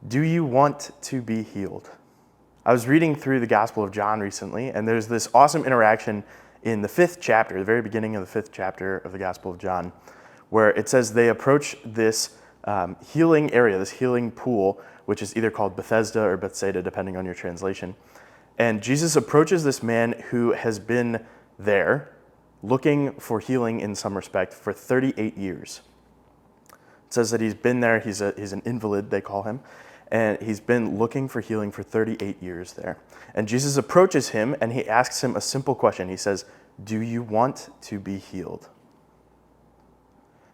Do you want to be healed? I was reading through the Gospel of John recently, and there's this awesome interaction in the 5th chapter, the very beginning of the 5th chapter of the Gospel of John, where it says they approach this healing area, this healing pool, which is either called Bethesda or Bethsaida, depending on your translation. And Jesus approaches this man who has been there looking for healing in some respect for 38 years. It says that he's been there, he's an invalid, they call him, and he's been looking for healing for 38 years there. And Jesus approaches him and he asks him a simple question. He says, "Do you want to be healed?"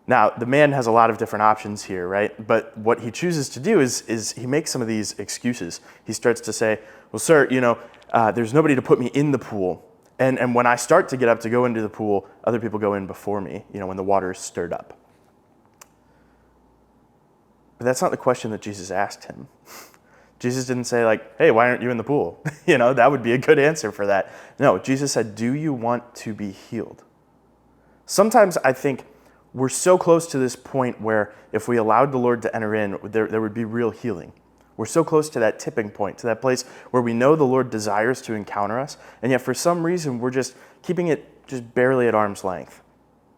Now, the man has a lot of different options here, right? But what he chooses to do is he makes some of these excuses. He starts to say, "Well, sir, there's nobody to put me in the pool. And when I start to get up to go into the pool, other people go in before me, when the water is stirred up." But that's not the question that Jesus asked him. Jesus didn't say "Hey, why aren't you in the pool?" That would be a good answer for that. No, Jesus said, "Do you want to be healed?" Sometimes I think we're so close to this point where if we allowed the Lord to enter in, there would be real healing. We're so close to that tipping point, to that place where we know the Lord desires to encounter us, and yet for some reason we're just keeping it just barely at arm's length.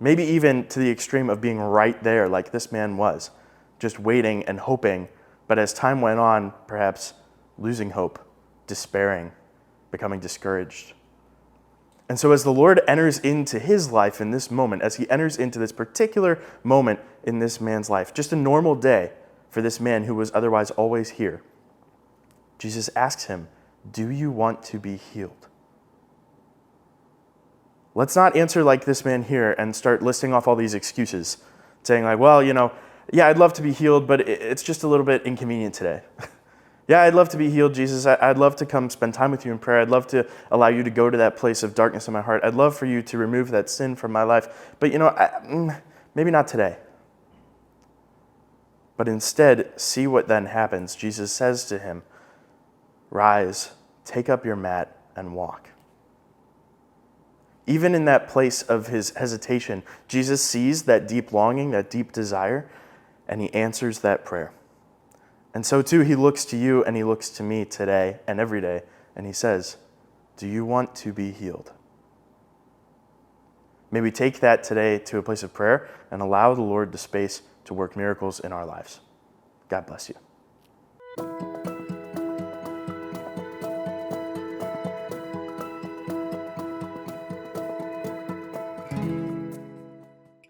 Maybe even to the extreme of being right there like this man was, just waiting and hoping, but as time went on, perhaps losing hope, despairing, becoming discouraged. And so as the Lord enters into his life in this moment, as he enters into this particular moment in this man's life, just a normal day for this man who was otherwise always here, Jesus asks him, "Do you want to be healed?" Let's not answer like this man here and start listing off all these excuses, saying yeah, I'd love to be healed, but it's just a little bit inconvenient today. Yeah, I'd love to be healed, Jesus. I'd love to come spend time with you in prayer. I'd love to allow you to go to that place of darkness in my heart. I'd love for you to remove that sin from my life. But maybe not today. But instead, see what then happens. Jesus says to him, "Rise, take up your mat, and walk." Even in that place of his hesitation, Jesus sees that deep longing, that deep desire, and he answers that prayer. And so too, he looks to you and he looks to me today and every day, and he says, "Do you want to be healed?" May we take that today to a place of prayer and allow the Lord the space to work miracles in our lives. God bless you.